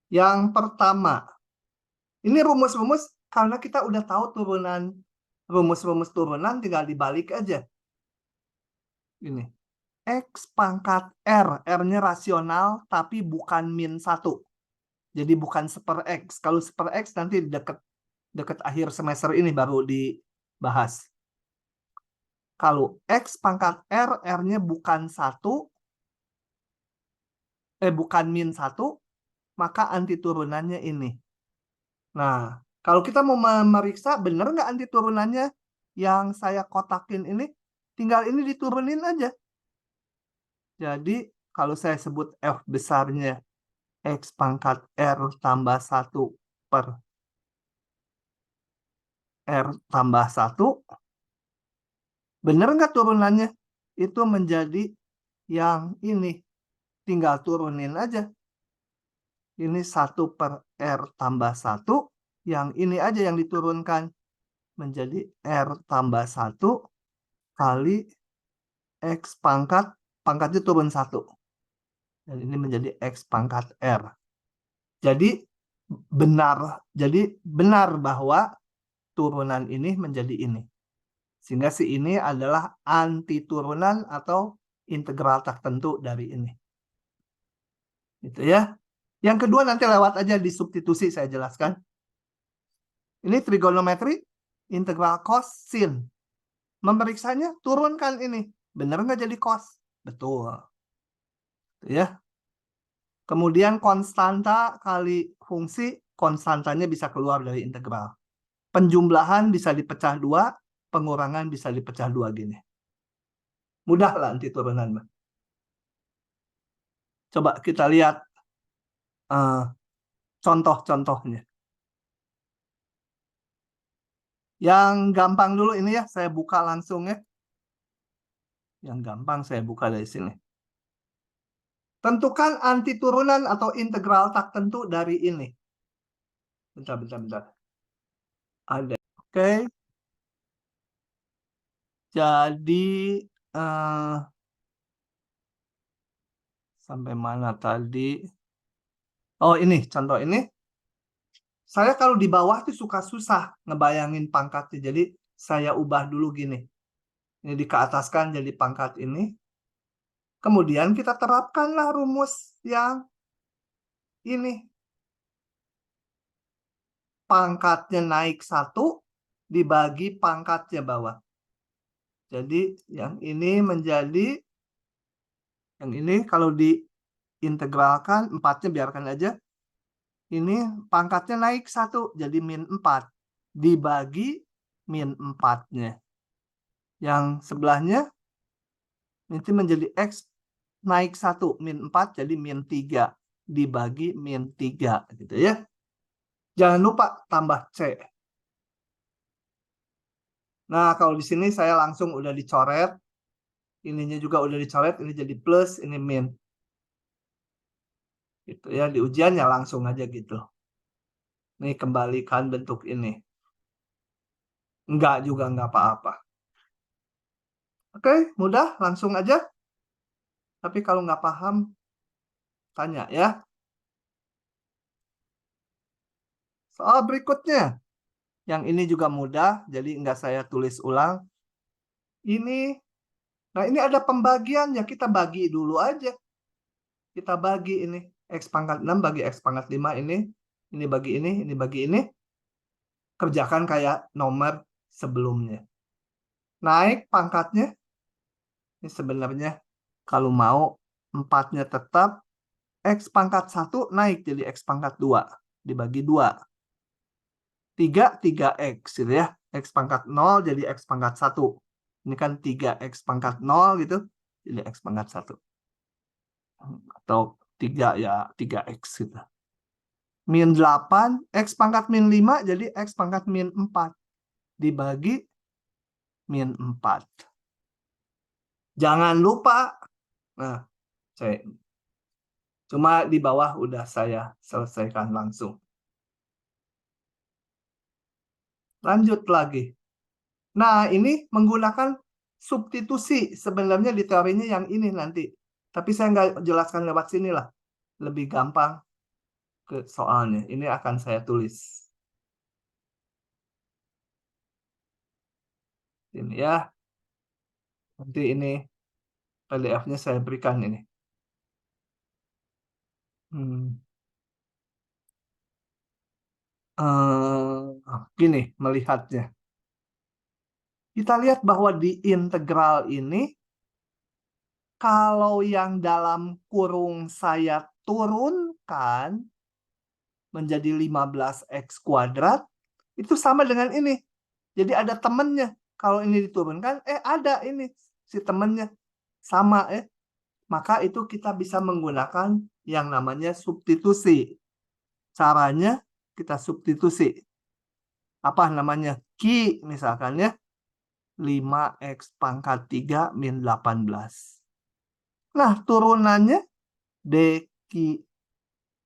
yang pertama. Ini rumus-rumus karena kita udah tahu turunan. Rumus-rumus turunan tinggal dibalik aja. Ini. X pangkat R. R-nya rasional tapi bukan min 1. Jadi bukan seper X. Kalau seper X nanti deket akhir semester ini baru dibahas. Kalau X pangkat R, R-nya bukan 1, bukan min 1, maka anti turunannya ini. Nah, kalau kita mau memeriksa benar nggak anti turunannya yang saya kotakin ini, tinggal ini diturunin aja. Jadi kalau saya sebut F besarnya X pangkat R tambah 1 per R tambah 1, benar nggak turunannya? Itu menjadi yang ini. Tinggal turunin aja. Ini 1 per R tambah 1. Yang ini aja yang diturunkan. Menjadi R tambah 1 kali X pangkat. Pangkatnya turun 1. Dan ini menjadi X pangkat R. Jadi benar bahwa turunan ini menjadi ini. Sehingga si ini adalah anti turunan atau integral tertentu dari ini. Gitu ya. Yang kedua nanti lewat aja di substitusi saya jelaskan. Ini trigonometri integral cos sin. Memeriksanya turunkan ini. Benar nggak jadi cos? Betul. Ya. Kemudian konstanta kali fungsi, konstantanya bisa keluar dari integral. Penjumlahan bisa dipecah 2, pengurangan bisa dipecah 2 gini. Mudah lah anti turunan. Coba kita lihat contoh-contohnya. Yang gampang dulu ini ya, saya buka langsung ya. Yang gampang saya buka dari sini. Tentukan anti turunan atau integral tak tentu dari ini. Bentar. Ada. Oke. Jadi sampai mana tadi? Oh ini, contoh ini. Saya kalau di bawah tuh suka susah ngebayangin pangkatnya. Jadi saya ubah dulu gini. Ini dikeataskan jadi pangkat ini. Kemudian kita terapkanlah rumus yang ini. Pangkatnya naik 1 dibagi pangkatnya bawah. Jadi yang ini menjadi, yang ini kalau diintegralkan 4-nya biarkan aja. Ini pangkatnya naik 1 jadi min 4 dibagi min 4-nya. Yang sebelahnya Nanti menjadi X naik 1, min 4 jadi min 3. Dibagi min 3. Gitu ya. Jangan lupa tambah C. Nah, kalau di sini saya langsung udah dicoret. Ininya juga udah dicoret. Ini jadi plus, ini min. Gitu ya, di ujiannya langsung aja gitu. Nih, kembalikan bentuk ini. Enggak juga, enggak apa-apa. Oke, mudah, langsung aja. Tapi kalau nggak paham, tanya ya. Soal berikutnya. Yang ini juga mudah, jadi nggak saya tulis ulang. Nah ini ada pembagian ya, kita bagi dulu aja. Kita bagi ini. X pangkat 6 bagi X pangkat 5 ini. Ini bagi ini bagi ini. Kerjakan kayak nomor sebelumnya. Naik pangkatnya. Ini sebenarnya kalau mau 4-nya tetap. X pangkat 1 naik jadi X pangkat 2. Dibagi 2. 3, 3X gitu ya. X pangkat 0 jadi X pangkat 1. Ini kan 3X pangkat 0 gitu. Jadi X pangkat 1. Atau 3 ya 3X gitu. Min 8, X pangkat min 5 jadi X pangkat min 4. Dibagi min 4. Jangan lupa. Nah, cuma di bawah udah saya selesaikan langsung. Lanjut lagi. Nah, ini menggunakan substitusi. Sebenarnya di teorinya yang ini nanti. Tapi saya nggak jelaskan lewat sini lah. Lebih gampang ke soalnya. Ini akan saya tulis. Ini ya. Nanti ini PDF-nya saya berikan ini. Gini melihatnya. Kita lihat bahwa di integral ini, kalau yang dalam kurung saya turunkan menjadi 15x kuadrat, itu sama dengan ini. Jadi ada temennya. Kalau ini diturunkan, ada ini si temennya. Sama maka itu kita bisa menggunakan yang namanya substitusi. Caranya kita substitusi. Apa namanya? Q misalkan ya. 5x pangkat 3 min 18. Nah, turunannya dq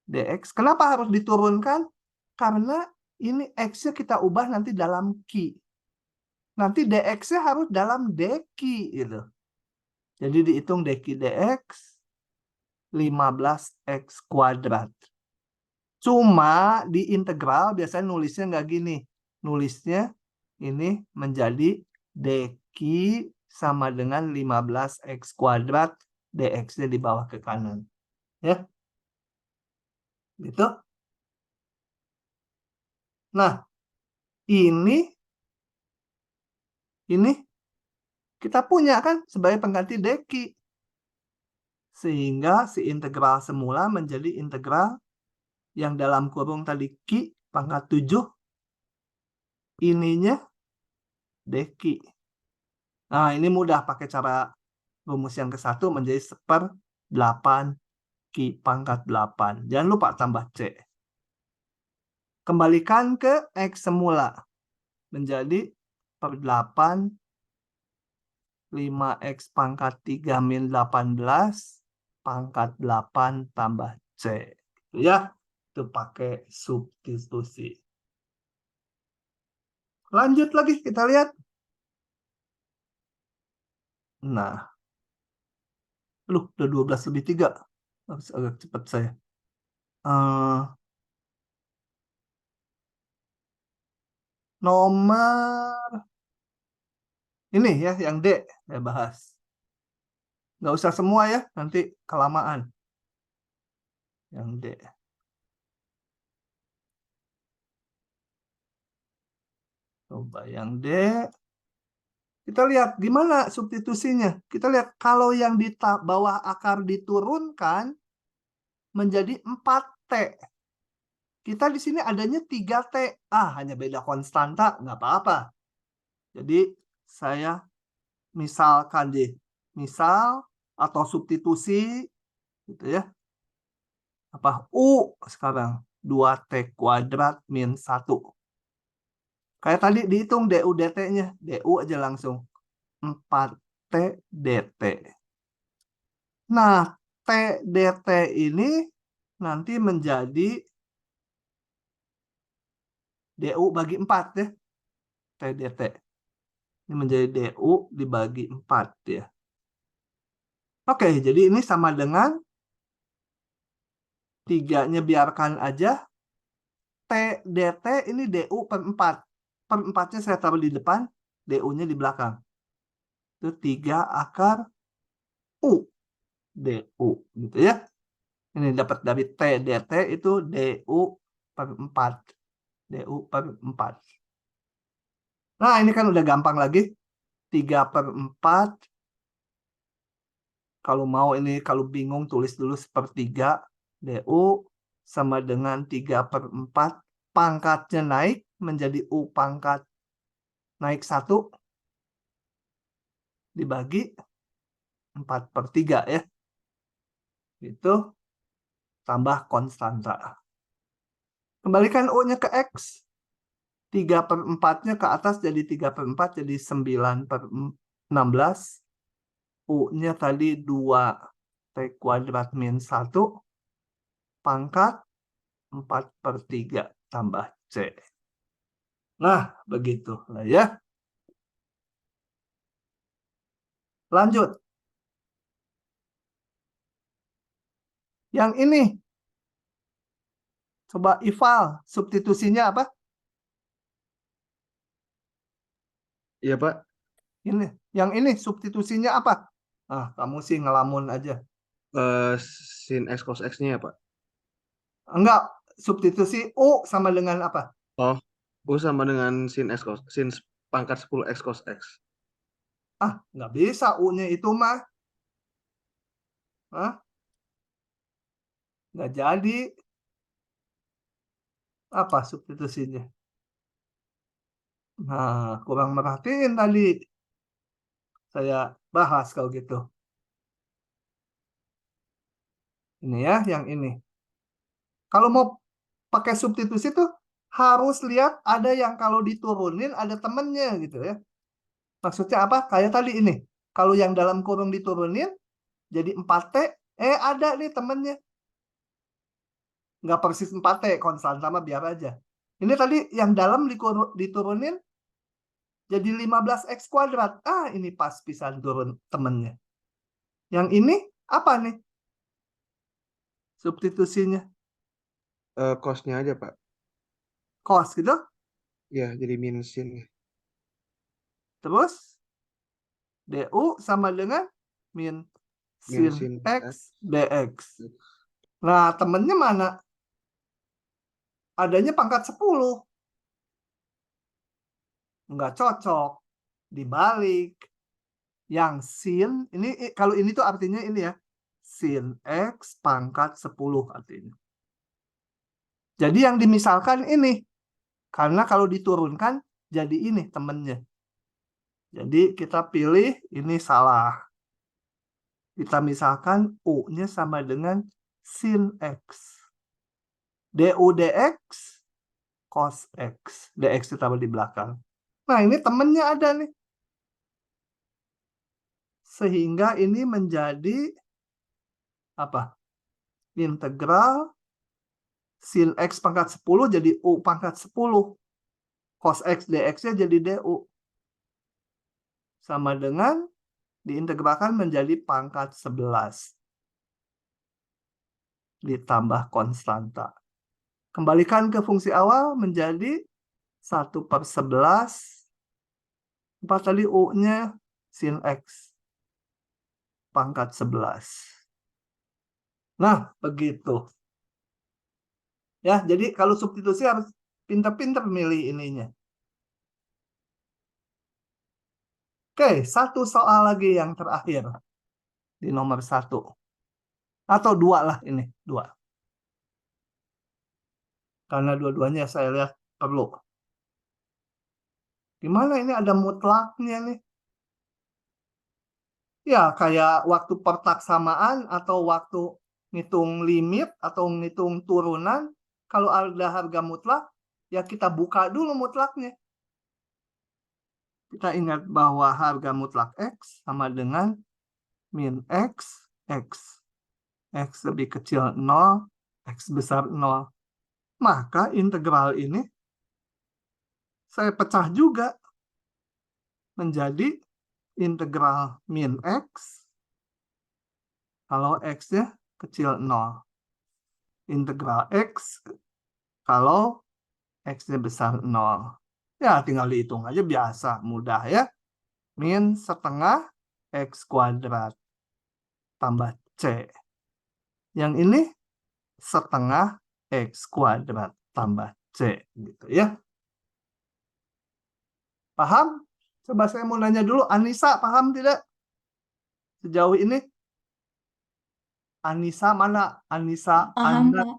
dx. Kenapa harus diturunkan? Karena ini x-nya kita ubah nanti dalam q. Nanti dx-nya harus dalam dq gitu. Jadi dihitung dq dx 15x kuadrat. Cuma di integral biasanya nulisnya nggak gini. Nulisnya ini menjadi dq sama dengan 15x kuadrat, dx-nya di bawah ke kanan. Ya. Gitu. Nah, ini kita punya kan sebagai pengganti dq. Sehingga si integral semula menjadi integral yang dalam kurung tadi q pangkat 7, ininya dq. Nah, ini mudah pakai cara rumus yang ke-1 menjadi 1/8 q pangkat 8. Jangan lupa tambah c. Kembalikan ke x semula. Menjadi 1/8 5x pangkat 3 min 18 pangkat 8 tambah c. Ya, itu pakai substitusi. Lanjut lagi kita lihat. Nah, udah 12:03. Agak cepat saya. Nomor ini ya, yang D saya bahas. Nggak usah semua ya, nanti kelamaan. Yang D. Coba yang D. Kita lihat gimana substitusinya. Kita lihat kalau yang di bawah akar diturunkan menjadi 4T. Kita di sini adanya 3T. Hanya beda konstanta, nggak apa-apa. Jadi saya misalkan deh, misal atau substitusi gitu ya. Apa U sekarang 2T kuadrat min 1. Kayak tadi dihitung DU DT-nya, DU aja langsung 4T DT. Nah, T DT ini nanti menjadi DU bagi 4 ya. T DT. Ini menjadi DU dibagi 4 ya. Oke, jadi ini sama dengan 3-nya biarkan aja. T DT ini DU per 4. Per 4-nya saya taruh di depan, DU-nya di belakang. Itu 3 akar U. DU gitu ya. Ini dapat dari T DT itu DU per 4. DU per 4. Nah, ini kan udah gampang lagi. 3 per 4. Kalau mau ini, kalau bingung tulis dulu sepertiga. DU sama dengan 3 per 4. Pangkatnya naik menjadi U pangkat naik 1. Dibagi 4 per 3 ya. Itu tambah konstanta. Kembalikan U-nya ke X. 3 per 4-nya ke atas jadi 3 per 4 jadi 9 per 16. U-nya tadi 2T kuadrat min 1. Pangkat 4 per 3 tambah C. Nah, begitulah ya. Lanjut. Yang ini. Coba eval. Substitusinya apa? Iya, Pak. Ini. Yang ini substitusinya apa? Ah, kamu sih ngelamun aja. Sin X cos X-nya ya, Pak? Enggak. Substitusi U sama dengan apa? Oh, U sama dengan sin pangkat 10 X cos X. Ah, nggak bisa U-nya itu mah. Hah? Nggak jadi. Apa substitusinya? Nah, kurang merhatiin tadi. Saya bahas kalau gitu. Ini ya, yang ini. Kalau mau pakai substitusi tuh harus lihat ada yang kalau diturunin ada temennya gitu ya. Maksudnya apa? Kayak tadi ini. Kalau yang dalam kurung diturunin jadi 4T, ada nih temennya. Nggak persis 4T, konstanta sama biar aja. Ini tadi yang dalam diturunin jadi 15X kuadrat. Ah, ini pas pisan turun temennya. Yang ini apa nih? Substitusinya. Cos-nya aja, Pak. Cos gitu. Ya, jadi min sin. Terus DU sama dengan min Min sin sin X dx. Nah, temennya mana? Adanya pangkat 10. Nggak cocok. Dibalik. Yang sin, ini kalau ini tuh artinya ini ya. Sin X pangkat 10 artinya. Jadi yang dimisalkan ini. Karena kalau diturunkan jadi ini temennya. Jadi kita pilih ini salah. Kita misalkan U-nya sama dengan sin X. DU dx cos X. Dx ditambah di belakang. Nah, ini temennya ada nih. Sehingga ini menjadi apa? Integral sin X pangkat 10 jadi U pangkat 10. Cos X dx-nya jadi DU. Sama dengan diintegralkan menjadi pangkat 11. Ditambah konstanta. Kembalikan ke fungsi awal menjadi 1/11. 4 tadi U-nya sin X. Pangkat 11. Nah, begitu. Ya, jadi kalau substitusi harus pintar-pintar milih ininya. Oke, satu soal lagi yang terakhir. Di nomor 1. Atau 2 lah ini, 2. Karena dua-duanya saya lihat perlu. Gimana ini ada mutlaknya nih? Ya, kayak waktu pertaksamaan atau waktu ngitung limit atau ngitung turunan, kalau ada harga mutlak, ya kita buka dulu mutlaknya. Kita ingat bahwa harga mutlak X sama dengan min X, X. X lebih kecil 0, X besar 0. Maka integral ini saya pecah juga menjadi integral min X kalau X-nya kecil 0. Integral X kalau X-nya besar 0. Ya, tinggal dihitung aja biasa, mudah ya. Min setengah X kuadrat tambah C. Yang ini setengah X kuadrat tambah C. Gitu ya. Paham? Coba saya mau nanya dulu, Anissa paham tidak? Sejauh ini? Anissa mana? Anissa, Paham, Anda, Pak.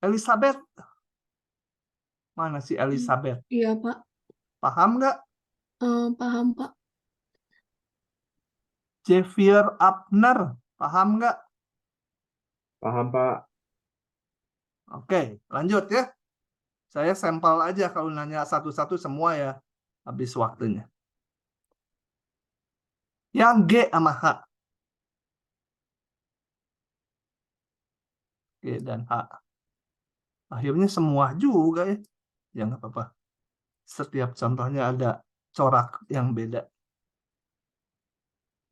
Elizabeth. Mana si Elizabeth? Iya, Pak. Paham nggak? Paham, Pak. Xavier Abner. Paham nggak? Paham, Pak. Oke, lanjut ya. Saya sampel aja kalau nanya satu-satu semua ya. Habis waktunya. Yang G sama H. G dan H. Akhirnya semua juga ya. Ya nggak apa-apa. Setiap contohnya ada corak yang beda.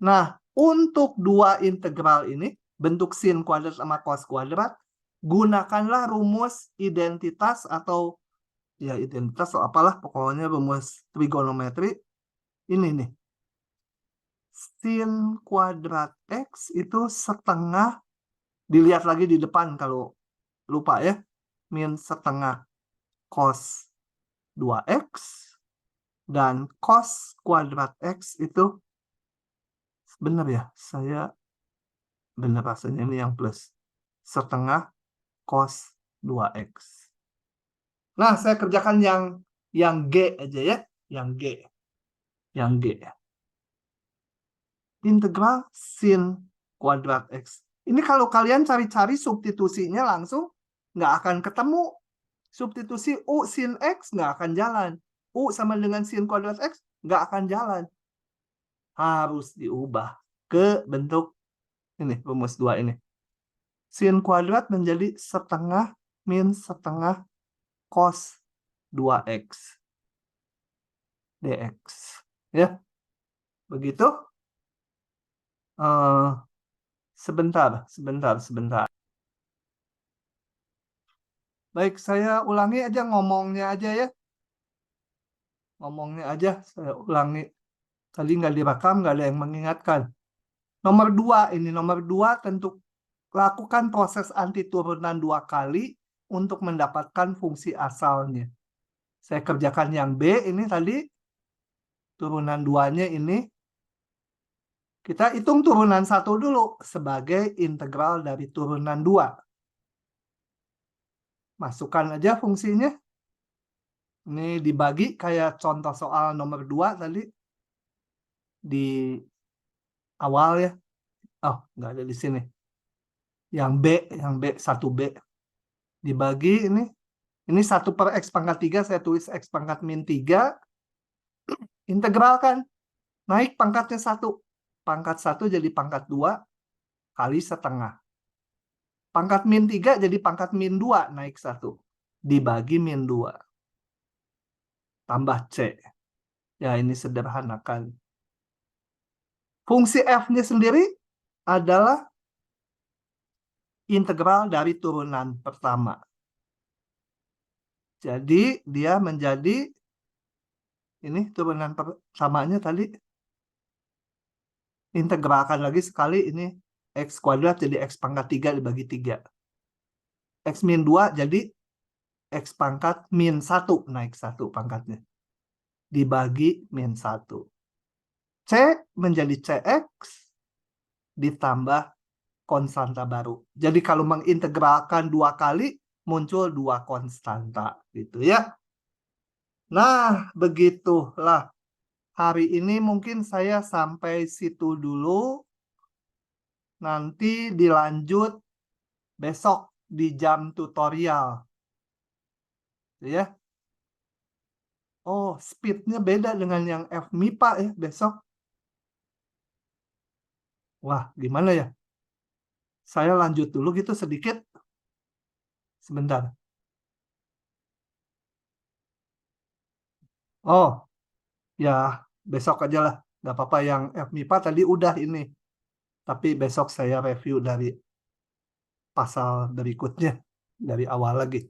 Nah, untuk dua integral ini, bentuk sin kuadrat sama cos kuadrat, gunakanlah rumus identitas atau ya identitas atau apalah, pokoknya rumus trigonometri. Ini nih. Sin kuadrat X itu setengah, dilihat lagi di depan kalau lupa ya, min setengah cos 2X, dan cos kuadrat X itu, benar ya, saya benar rasanya ini yang plus, setengah cos 2X. Nah, saya kerjakan yang G aja ya, yang G. Yang G. Integral sin kuadrat X. Ini kalau kalian cari-cari substitusinya langsung nggak akan ketemu. Substitusi U sin X nggak akan jalan. U sama dengan sin kuadrat X nggak akan jalan. Harus diubah ke bentuk ini, rumus 2 ini. Sin kuadrat menjadi setengah min setengah cos 2X dx. Ya, begitu. Sebentar. Baik, saya ulangi aja ngomongnya aja ya. Ngomongnya aja, saya ulangi. Tadi nggak direkam, nggak ada yang mengingatkan. Nomor 2, ini nomor 2 tentu lakukan proses anti turunan 2 kali untuk mendapatkan fungsi asalnya. Saya kerjakan yang B ini tadi. Turunan 2-nya ini. Kita hitung turunan 1 dulu sebagai integral dari turunan 2. Masukkan aja fungsinya. Ini dibagi kayak contoh soal nomor 2 tadi. Di awal ya. Oh, nggak ada di sini. Yang B 1B. Dibagi ini. Ini 1 per X pangkat 3, saya tulis X pangkat min 3. Integralkan. Naik pangkatnya 1. Pangkat 1 jadi pangkat 2 kali setengah. Pangkat min 3 jadi pangkat min 2 naik 1. Dibagi min 2. Tambah C. Ya, ini sederhanakan. Fungsi F-nya sendiri adalah integral dari turunan pertama. Jadi dia menjadi, ini turunan pertamanya tadi, integralkan lagi sekali, ini X kuadrat jadi X pangkat 3 dibagi 3. X min 2 jadi X pangkat min 1 naik 1 pangkatnya. Dibagi min 1. C menjadi CX ditambah konstanta baru. Jadi kalau mengintegralkan 2 kali, muncul 2 konstanta. Gitu ya. Nah, begitulah hari ini mungkin saya sampai situ dulu. Nanti dilanjut besok di jam tutorial. Ya. Oh, speednya beda dengan yang FMIPA ya besok. Wah, gimana ya? Saya lanjut dulu gitu sedikit. Sebentar. Oh, ya besok aja lah. Nggak apa-apa, yang FMIPA tadi udah ini. Tapi besok saya review dari pasal berikutnya. Dari awal lagi.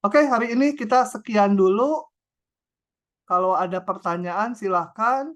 Oke, hari ini kita sekian dulu. Kalau ada pertanyaan silahkan.